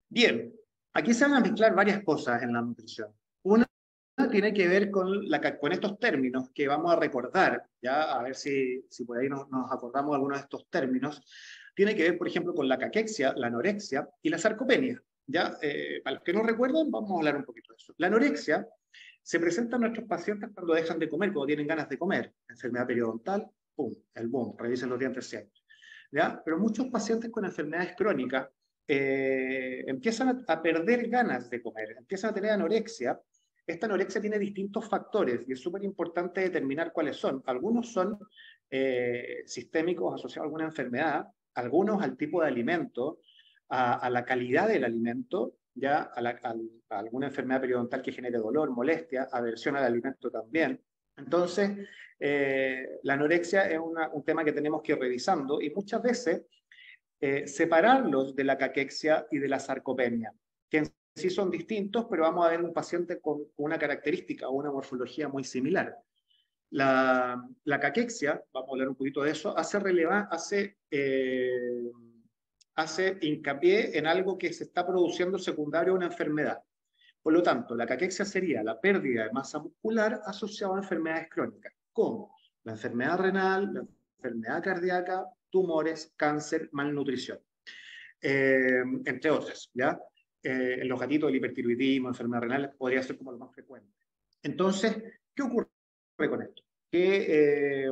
Bien, aquí se van a mezclar varias cosas en la nutrición. Una tiene que ver con estos términos que vamos a recordar, ya a ver si por ahí nos acordamos de algunos de estos términos. Tiene que ver, por ejemplo, con la caquexia, la anorexia y la sarcopenia. ¿Ya? Para los que no recuerdan, vamos a hablar un poquito de eso. La anorexia se presenta en nuestros pacientes cuando dejan de comer, cuando tienen ganas de comer. Enfermedad periodontal, pum, el boom, revisen los dientes siempre. ¿Ya? Pero muchos pacientes con enfermedades crónicas empiezan a perder ganas de comer, empiezan a tener anorexia. Esta anorexia tiene distintos factores y es súper importante determinar cuáles son. Algunos son sistémicos asociados a alguna enfermedad, algunos al tipo de alimento, a la calidad del alimento, ya a alguna enfermedad periodontal que genere dolor, molestia, aversión al alimento también. Entonces, la anorexia es un tema que tenemos que ir revisando y muchas veces separarlos de la caquexia y de la sarcopenia, que en sí son distintos, pero vamos a ver un paciente con una característica o una morfología muy similar. La caquexia, vamos a hablar un poquito de eso, hace hincapié en algo que se está produciendo secundario a una enfermedad. Por lo tanto, la caquexia sería la pérdida de masa muscular asociada a enfermedades crónicas, como la enfermedad renal, la enfermedad cardíaca, tumores, cáncer, malnutrición, entre otras, ¿ya? En los gatitos, el hipertiroidismo, enfermedad renal, podría ser como lo más frecuente. Entonces, ¿qué ocurre con esto? Que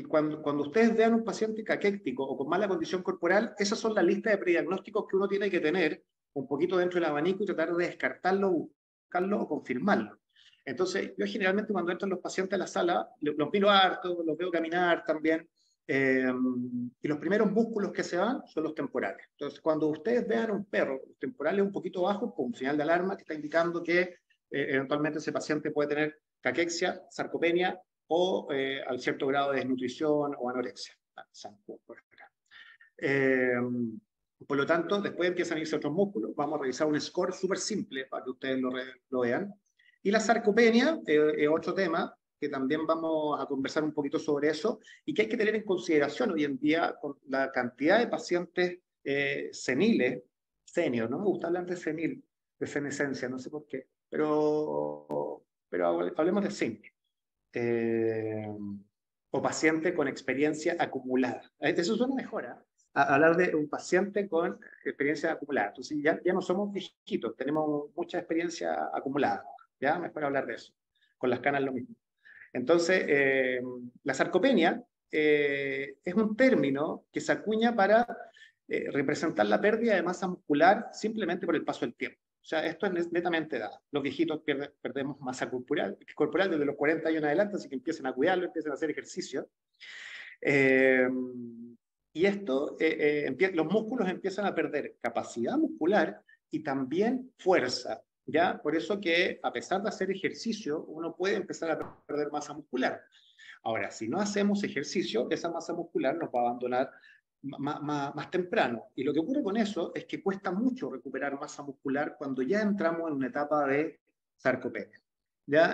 cuando ustedes vean un paciente caquéctico o con mala condición corporal, esas son las listas de prediagnósticos que uno tiene que tener un poquito dentro del abanico y tratar de descartarlo, buscarlo o confirmarlo. Entonces, yo generalmente cuando entran los pacientes a la sala, los miro harto, los veo caminar también, y los primeros músculos que se van son los temporales. Entonces, cuando ustedes vean un perro, los temporales un poquito bajos, con un señal de alarma que está indicando que eventualmente ese paciente puede tener caquexia, sarcopenia o al cierto grado de desnutrición o anorexia. Por lo tanto, después empiezan a irse otros músculos. Vamos a revisar un score súper simple para que ustedes lo vean. Y la sarcopenia es otro tema que también vamos a conversar un poquito sobre eso y que hay que tener en consideración hoy en día con la cantidad de pacientes seniles, senior, no me gusta hablar de senil, de senescencia, no sé por qué, pero hablemos de senior. O paciente con experiencia acumulada. Eso suena mejor, ¿eh? Hablar de un paciente con experiencia acumulada. Entonces ya no somos viejitos, tenemos mucha experiencia acumulada. ¿Ya? Mejor hablar de eso. Con las canas lo mismo. Entonces, la sarcopenia es un término que se acuña para representar la pérdida de masa muscular simplemente por el paso del tiempo. O sea, esto es netamente edad. Los viejitos perdemos masa corporal desde los 40 años en adelante, así que empiecen a cuidarlo, empiecen a hacer ejercicio. Y esto, los músculos empiezan a perder capacidad muscular y también fuerza. ¿Ya? Por eso que a pesar de hacer ejercicio, uno puede empezar a perder masa muscular. Ahora, si no hacemos ejercicio, esa masa muscular nos va a abandonar más temprano. Y lo que ocurre con eso es que cuesta mucho recuperar masa muscular cuando ya entramos en una etapa de sarcopenia. ¿Ya?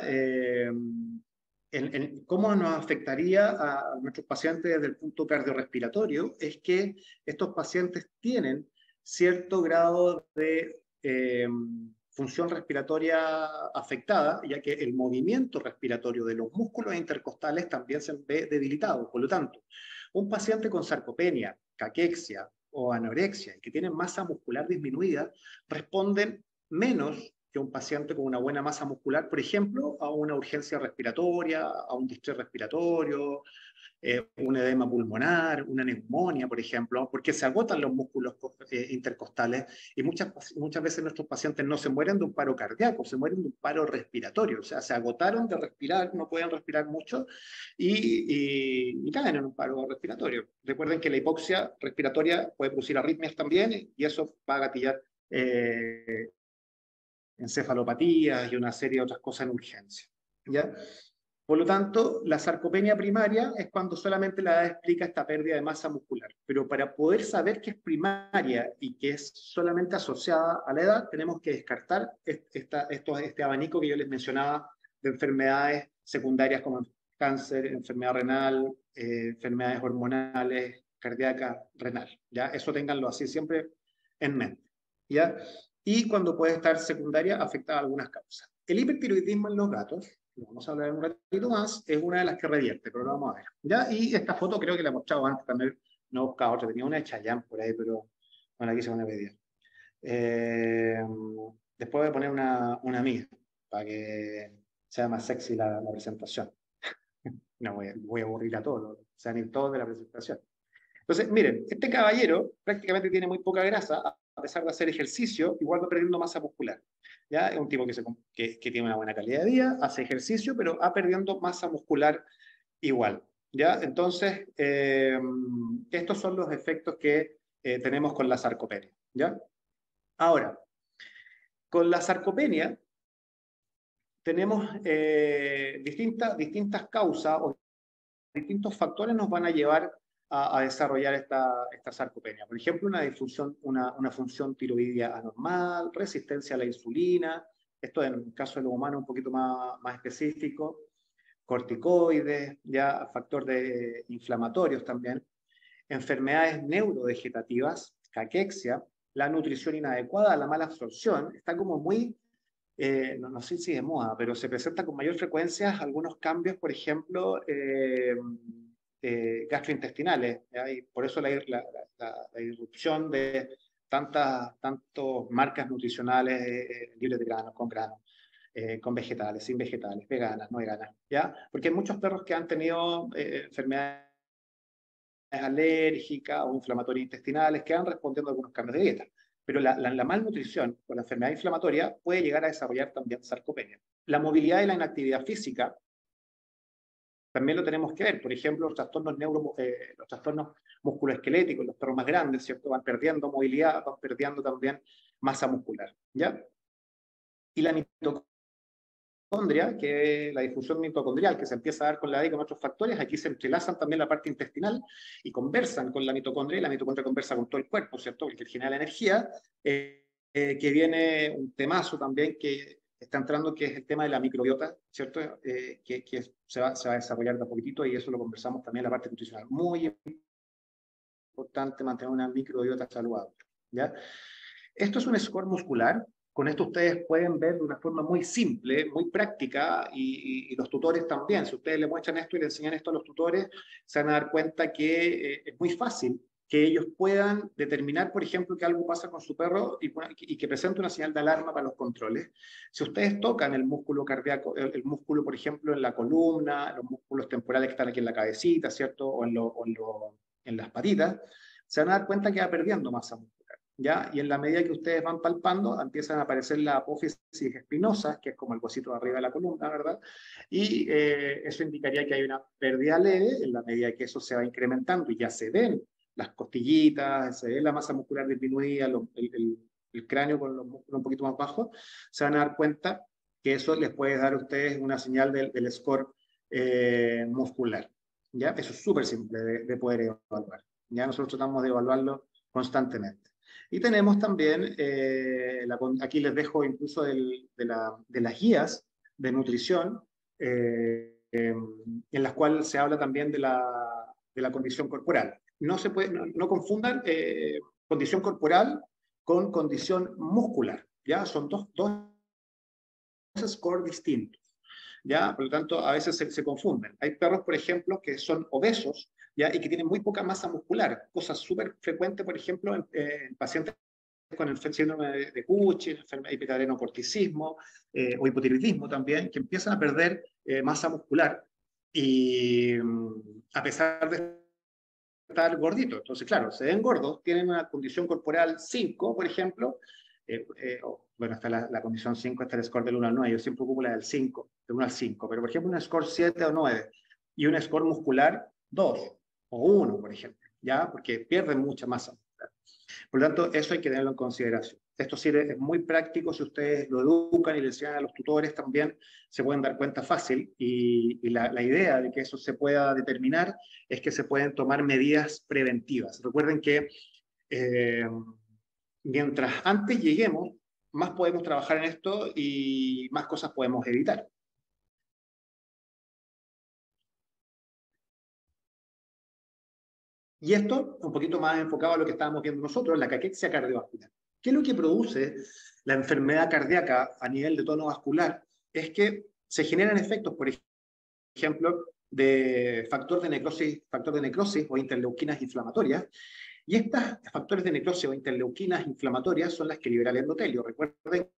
¿Cómo nos afectaría a nuestros pacientes desde el punto cardiorrespiratorio? Es que estos pacientes tienen cierto grado de función respiratoria afectada, ya que el movimiento respiratorio de los músculos intercostales también se ve debilitado. Por lo tanto, un paciente con sarcopenia, caquexia o anorexia, que tienen masa muscular disminuida, responden menos que un paciente con una buena masa muscular, por ejemplo, a una urgencia respiratoria, a un distrés respiratorio, un edema pulmonar, una neumonía, por ejemplo, porque se agotan los músculos intercostales y muchas veces nuestros pacientes no se mueren de un paro cardíaco, se mueren de un paro respiratorio, o sea, se agotaron de respirar, no pueden respirar mucho y caen en un paro respiratorio. Recuerden que la hipoxia respiratoria puede producir arritmias también y eso va a gatillar encefalopatías y una serie de otras cosas en urgencia. ¿Ya? Por lo tanto, la sarcopenia primaria es cuando solamente la edad explica esta pérdida de masa muscular. Pero para poder saber que es primaria y que es solamente asociada a la edad, tenemos que descartar este abanico que yo les mencionaba de enfermedades secundarias como cáncer, enfermedad renal, enfermedades hormonales, cardíaca, renal. ¿Ya? Eso ténganlo así siempre en mente. ¿ya? Y cuando puede estar secundaria, afectada a algunas causas. El hipertiroidismo en los gatos, lo vamos a hablar en un ratito más, es una de las que revierte, pero lo vamos a ver, ¿ya? Y esta foto creo que la he mostrado antes también, no buscaba otra, tenía una de Chayanne por ahí, pero bueno, aquí se van a pedir. Después voy a poner una mía, para que sea más sexy la presentación. No voy a aburrir a todos, se van a ir todos de la presentación. Entonces, miren, este caballero prácticamente tiene muy poca grasa, a pesar de hacer ejercicio, igual va perdiendo masa muscular. ¿Ya? Es un tipo que tiene una buena calidad de vida, hace ejercicio, pero va perdiendo masa muscular igual. ¿Ya? Entonces, estos son los efectos que tenemos con la sarcopenia. ¿Ya? Ahora, con la sarcopenia tenemos distintas causas o distintos factores nos van a llevar a desarrollar esta sarcopenia. Por ejemplo, una función tiroidea anormal, resistencia a la insulina, esto en el caso de los humanos un poquito más específico, corticoides, ya factor de inflamatorios también, enfermedades neurodegenerativas, caquexia, la nutrición inadecuada, la mala absorción, está como muy no sé si de moda, pero se presenta con mayor frecuencia algunos cambios, por ejemplo, gastrointestinales, ¿ya? Y por eso la irrupción de tantos marcas nutricionales libres de granos, con granos, con vegetales, sin vegetales, veganas, no veganas, ¿ya? Porque hay muchos perros que han tenido enfermedades alérgicas o inflamatorias intestinales que van respondiendo a algunos cambios de dieta. Pero la malnutrición o la enfermedad inflamatoria puede llegar a desarrollar también sarcopenia. La movilidad y la inactividad física también lo tenemos que ver. Por ejemplo, los trastornos musculoesqueléticos, los perros más grandes, ¿cierto? Van perdiendo movilidad, van perdiendo también masa muscular, ¿ya? Y la mitocondria, que la difusión mitocondrial que se empieza a dar con la edad y con otros factores, aquí se entrelazan también la parte intestinal y conversan con la mitocondria, y la mitocondria conversa con todo el cuerpo, ¿cierto? Porque genera la energía, que viene un temazo también que está entrando, que es el tema de la microbiota, ¿cierto? Que se va a desarrollar de a poquitito, y eso lo conversamos también en la parte nutricional. Muy importante mantener una microbiota saludable, ¿ya? Esto es un score muscular. Con esto ustedes pueden ver de una forma muy simple, muy práctica, y los tutores también. Si ustedes le muestran esto y le enseñan esto a los tutores, se van a dar cuenta que es muy fácil que ellos puedan determinar, por ejemplo, que algo pasa con su perro y que presente una señal de alarma para los controles. Si ustedes tocan el músculo cardíaco, el músculo, por ejemplo, en la columna, los músculos temporales que están aquí en la cabecita, ¿cierto? En las patitas, se van a dar cuenta que va perdiendo masa muscular, ¿ya? Y en la medida que ustedes van palpando, empiezan a aparecer la apófisis espinosa, que es como el cosito de arriba de la columna, ¿verdad? Y eso indicaría que hay una pérdida leve. En la medida que eso se va incrementando y ya se ven las costillitas, se ve la masa muscular disminuida, el cráneo con los músculos un poquito más bajos, se van a dar cuenta que eso les puede dar a ustedes una señal del score muscular, ¿ya? Eso es súper simple de poder evaluar. Ya nosotros tratamos de evaluarlo constantemente. Y tenemos también, aquí les dejo incluso de las guías de nutrición, en las cuales se habla también de la condición corporal. No confundan condición corporal con condición muscular, ¿ya? Son dos scores distintos, ¿ya? Por lo tanto, a veces se confunden. Hay perros, por ejemplo, que son obesos, ¿ya? Y que tienen muy poca masa muscular, cosa súper frecuente, por ejemplo, en pacientes con el síndrome de Cushing, hipertiroidismo o hipotiroidismo también, que empiezan a perder masa muscular, y a pesar de estar gorditos. Entonces, claro, se ven gordos, tienen una condición corporal 5, por ejemplo. Bueno, está la condición 5, está el score del 1 al 9. Yo siempre ocupo la del 5, del 1 al 5. Pero, por ejemplo, un score 7 o 9 y un score muscular 2 o 1, por ejemplo, ¿ya? Porque pierden mucha masa muscular. Por lo tanto, eso hay que tenerlo en consideración. Esto sirve, es muy práctico. Si ustedes lo educan y le enseñan a los tutores también, se pueden dar cuenta fácil, y la idea de que eso se pueda determinar es que se pueden tomar medidas preventivas. Recuerden que eh, mientras antes lleguemos, más podemos trabajar en esto y más cosas podemos evitar. Y esto un poquito más enfocado a lo que estábamos viendo nosotros, la caquexia cardiovascular. ¿Qué es lo que produce la enfermedad cardíaca a nivel de tono vascular? Es que se generan efectos, por ejemplo, de factor de necrosis o interleuquinas inflamatorias, y estos factores de necrosis o interleuquinas inflamatorias son las que liberan el endotelio. Recuerden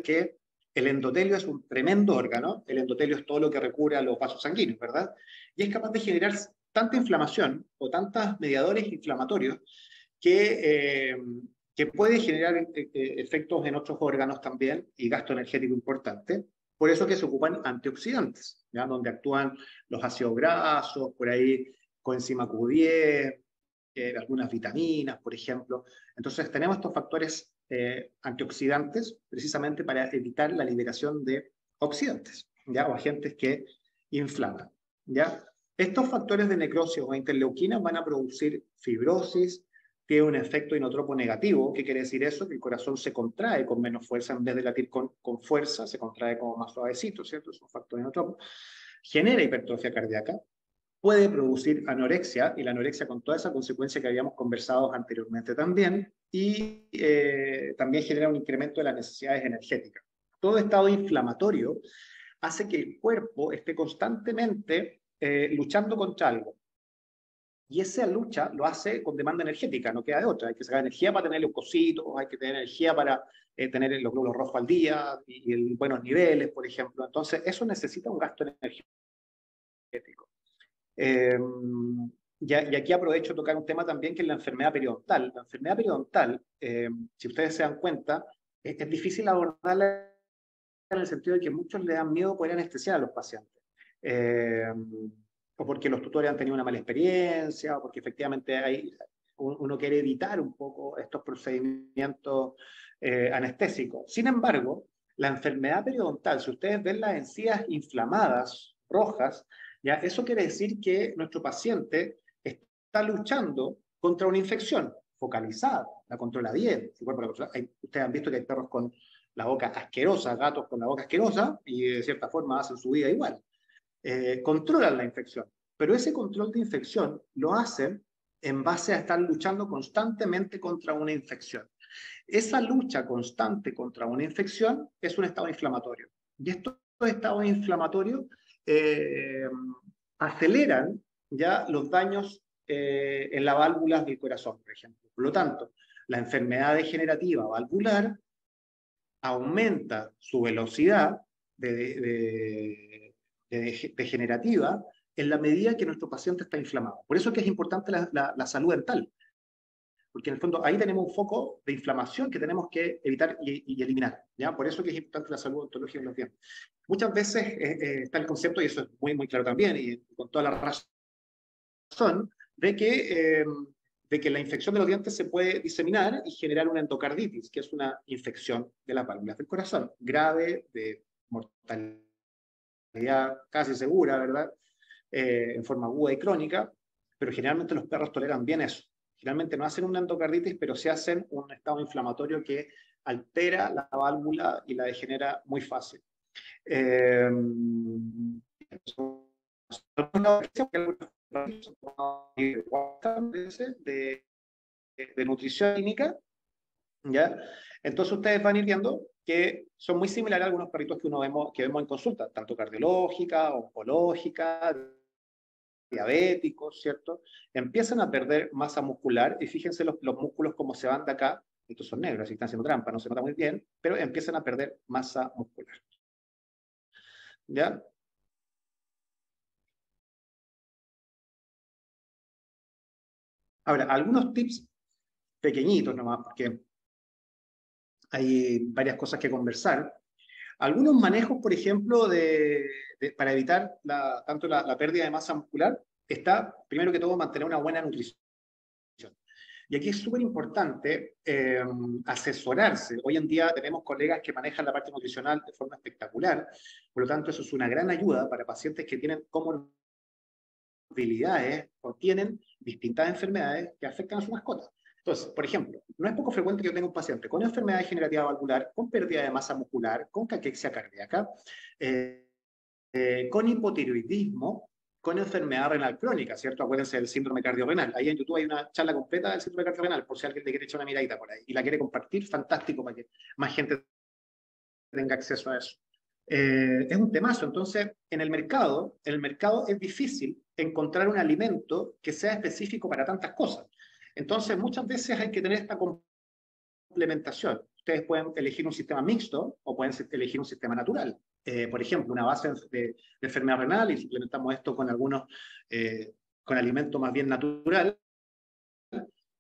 que el endotelio es un tremendo órgano, el endotelio es todo lo que recubre a los vasos sanguíneos, ¿verdad? Y es capaz de generar tanta inflamación o tantos mediadores inflamatorios que puede generar efectos en otros órganos también y gasto energético importante. Por eso que se ocupan antioxidantes, ¿ya? Donde actúan los ácidos grasos, por ahí coenzima Q10, algunas vitaminas, por ejemplo. Entonces tenemos estos factores antioxidantes precisamente para evitar la liberación de oxidantes, ¿ya? O agentes que inflaman, ¿ya? Estos factores de necrosis o interleuquinas van a producir fibrosis, tiene un efecto inotropo negativo. ¿Qué quiere decir eso? Que el corazón se contrae con menos fuerza, en vez de latir con fuerza, se contrae como más suavecito, ¿cierto? Es un factor inotropo. Genera hipertrofia cardíaca, puede producir anorexia, y la anorexia con toda esa consecuencia que habíamos conversado anteriormente también, y también genera un incremento de las necesidades energéticas. Todo estado inflamatorio hace que el cuerpo esté constantemente luchando contra algo. Y esa lucha lo hace con demanda energética, no queda de otra. Hay que sacar energía para tener leucocitos, hay que tener energía para tener los glóbulos rojos al día y buenos niveles, por ejemplo. Entonces, eso necesita un gasto energético. Y aquí aprovecho de tocar un tema también que es la enfermedad periodontal. La enfermedad periodontal, si ustedes se dan cuenta, es difícil abordarla en el sentido de que muchos le dan miedo poder anestesiar a los pacientes. O porque los tutores han tenido una mala experiencia, o porque efectivamente uno quiere evitar un poco estos procedimientos anestésicos. Sin embargo, la enfermedad periodontal, si ustedes ven las encías inflamadas, rojas, ¿ya? Eso quiere decir que nuestro paciente está luchando contra una infección focalizada, la controla bien. Ustedes han visto que hay perros con la boca asquerosa, gatos con la boca asquerosa, y de cierta forma hacen su vida igual. Controlan la infección, pero ese control de infección lo hacen en base a estar luchando constantemente contra una infección. Esa lucha constante contra una infección es un estado inflamatorio. Y estos estados inflamatorios aceleran ya los daños en las válvulas del corazón, por ejemplo. Por lo tanto, la enfermedad degenerativa valvular aumenta su velocidad degenerativa en la medida que nuestro paciente está inflamado. Por eso es que es importante la salud dental, porque en el fondo ahí tenemos un foco de inflamación que tenemos que evitar y eliminar, ¿ya? Por eso que es importante la salud odontológica de los dientes. Muchas veces está el concepto, y eso es muy, muy claro también, y con toda la razón, de que la infección de los dientes se puede diseminar y generar una endocarditis, que es una infección de las válvulas del corazón, grave, de mortalidad casi segura, ¿verdad? En forma aguda y crónica, pero generalmente los perros toleran bien eso. Generalmente no hacen una endocarditis, pero sí hacen un estado inflamatorio que altera la válvula y la degenera muy fácil. De nutrición clínica, ¿ya? Entonces ustedes van a ir viendo que son muy similares a algunos perritos que vemos en consulta, tanto cardiológica, oncológica, diabéticos, ¿cierto? Empiezan a perder masa muscular, y fíjense los músculos como se van de acá. Estos son negros, así están haciendo trampa, no se nota muy bien, pero empiezan a perder masa muscular. ¿Ya? Ahora, algunos tips pequeñitos nomás, porque hay varias cosas que conversar. Algunos manejos, por ejemplo, para evitar tanto la pérdida de masa muscular, está, primero que todo, mantener una buena nutrición. Y aquí es súper importante asesorarse. Hoy en día tenemos colegas que manejan la parte nutricional de forma espectacular, por lo tanto eso es una gran ayuda para pacientes que tienen comorbilidades o tienen distintas enfermedades que afectan a su mascota. Entonces, por ejemplo, no es poco frecuente que yo tenga un paciente con enfermedad degenerativa valvular, con pérdida de masa muscular, con caquexia cardíaca, con hipotiroidismo, con enfermedad renal crónica, ¿cierto? Acuérdense del síndrome cardiorrenal. Ahí en YouTube hay una charla completa del síndrome cardiorrenal, por si alguien le quiere echar una miradita por ahí y la quiere compartir, fantástico para que más gente tenga acceso a eso. Es un temazo. Entonces, en el mercado es difícil encontrar un alimento que sea específico para tantas cosas. Entonces, muchas veces hay que tener esta complementación. Ustedes pueden elegir un sistema mixto o pueden elegir un sistema natural. Por ejemplo, una base de enfermedad renal y suplementamos esto con algunos, con alimento más bien natural,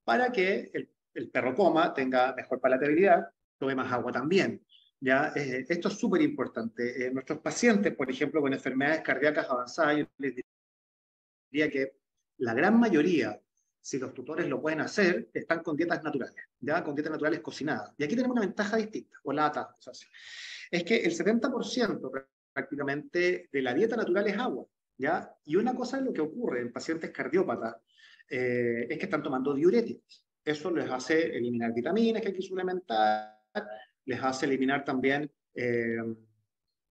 para que el perro coma, tenga mejor palatabilidad, tome más agua también. ¿Ya? Esto es súper importante. Nuestros pacientes, por ejemplo, con enfermedades cardíacas avanzadas, yo les diría que la gran mayoría, si los tutores lo pueden hacer, están con dietas naturales, ¿ya? Con dietas naturales cocinadas. Y aquí tenemos una ventaja distinta, o la ATA, es que el 70% prácticamente de la dieta natural es agua, ¿ya? Y una cosa es lo que ocurre en pacientes cardiópatas, es que están tomando diuréticos. Eso les hace eliminar vitaminas que hay que suplementar, les hace eliminar también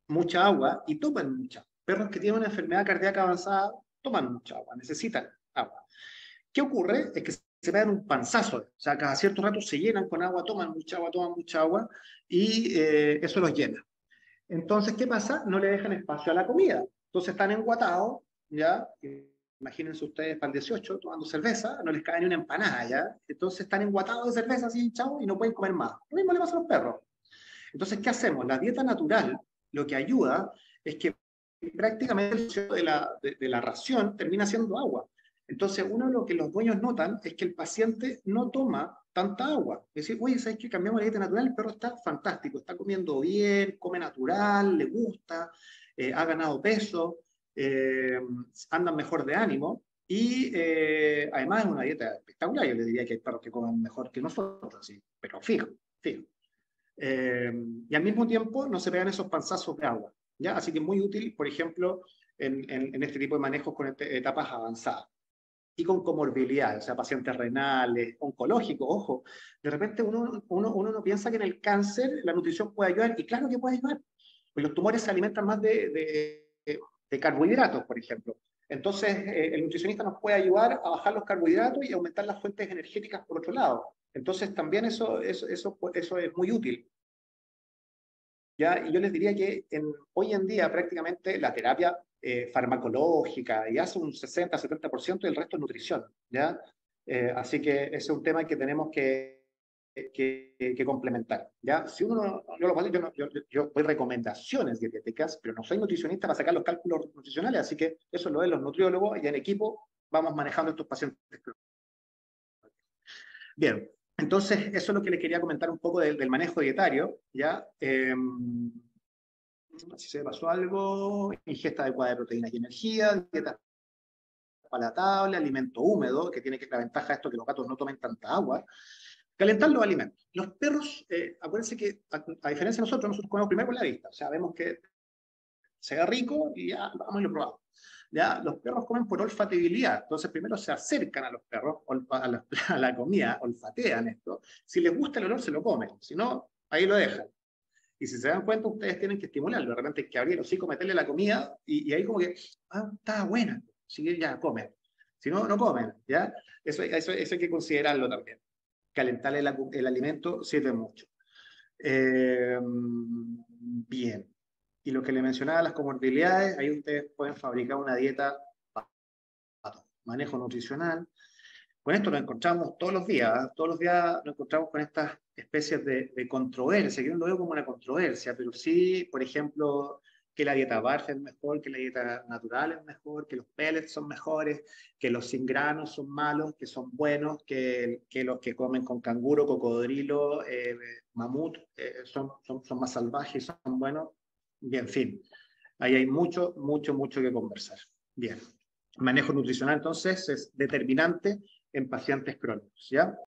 mucha agua y toman mucha. Perros que tienen una enfermedad cardíaca avanzada toman mucha agua, necesitan agua. ¿Qué ocurre? Es que se pegan un panzazo, o sea, cada cierto rato se llenan con agua, toman mucha agua y eso los llena. Entonces, ¿qué pasa? No le dejan espacio a la comida. Entonces están enguatados, ¿ya? Imagínense ustedes para el 18 tomando cerveza, no les cae ni una empanada, ¿ya? Entonces están enguatados de cerveza así hinchados y no pueden comer más. Lo mismo le pasa a los perros. Entonces, ¿qué hacemos? La dieta natural lo que ayuda es que prácticamente el proceso de la ración termina siendo agua. Entonces, uno de lo que los dueños notan es que el paciente no toma tanta agua. Es decir, oye, ¿sabes qué? Cambiamos la dieta natural, el perro está fantástico, está comiendo bien, come natural, le gusta, ha ganado peso, andan mejor de ánimo y además es una dieta espectacular. Yo le diría que hay perros que comen mejor que nosotros, ¿sí? Pero fijo, fijo. Y al mismo tiempo no se pegan esos panzazos de agua, ¿ya? Así que es muy útil, por ejemplo, en este tipo de manejos con etapas avanzadas y con comorbilidades, o sea, pacientes renales, oncológicos, ojo. De repente uno no piensa que en el cáncer la nutrición puede ayudar, y claro que puede ayudar, pues los tumores se alimentan más de carbohidratos, por ejemplo. Entonces, el nutricionista nos puede ayudar a bajar los carbohidratos y aumentar las fuentes energéticas por otro lado. Entonces, también eso es muy útil. ¿Ya? Y yo les diría que hoy en día prácticamente la terapia farmacológica ya hace un 60-70% y el resto es nutrición. ¿Ya? Así que ese es un tema que tenemos que complementar. ¿Ya? Si uno yo doy recomendaciones dietéticas, pero no soy nutricionista para sacar los cálculos nutricionales, así que eso lo ven los nutriólogos y en equipo vamos manejando estos pacientes. Bien, entonces eso es lo que les quería comentar un poco del manejo dietario, ¿ya? Si se me pasó algo, ingesta adecuada de proteínas y energía, dieta palatable, alimento húmedo, que tiene que la ventaja de esto que los gatos no tomen tanta agua, calentar los alimentos. Los perros, acuérdense que a diferencia de nosotros comemos primero con la vista, o sea, vemos que se ve rico y ya vamos y lo probamos. ¿Ya? Los perros comen por olfatibilidad, entonces primero se acercan a los perros, a la comida, olfatean esto. Si les gusta el olor, se lo comen, si no, ahí lo dejan. Y si se dan cuenta, ustedes tienen que estimularlo. De repente hay que abrir el hocico, meterle la comida y ahí como que, está buena. Si ya comen. Si no, no comen. ¿Ya? Eso hay que considerarlo también. Calentar el alimento sirve mucho. Bien. Y lo que le mencionaba, las comorbilidades, ahí ustedes pueden fabricar una dieta para manejo nutricional. Con esto nos encontramos todos los días, todos los días nos encontramos con estas especies de controversia, que yo no lo veo como una controversia, pero sí, por ejemplo, que la dieta BARF es mejor, que la dieta natural es mejor, que los pellets son mejores, que los sin granos son malos, que son buenos, que los que comen con canguro, cocodrilo, mamut, son más salvajes y son buenos. Bien, en fin, ahí hay mucho que conversar. Bien, el manejo nutricional entonces es determinante en pacientes crónicos, ¿ya?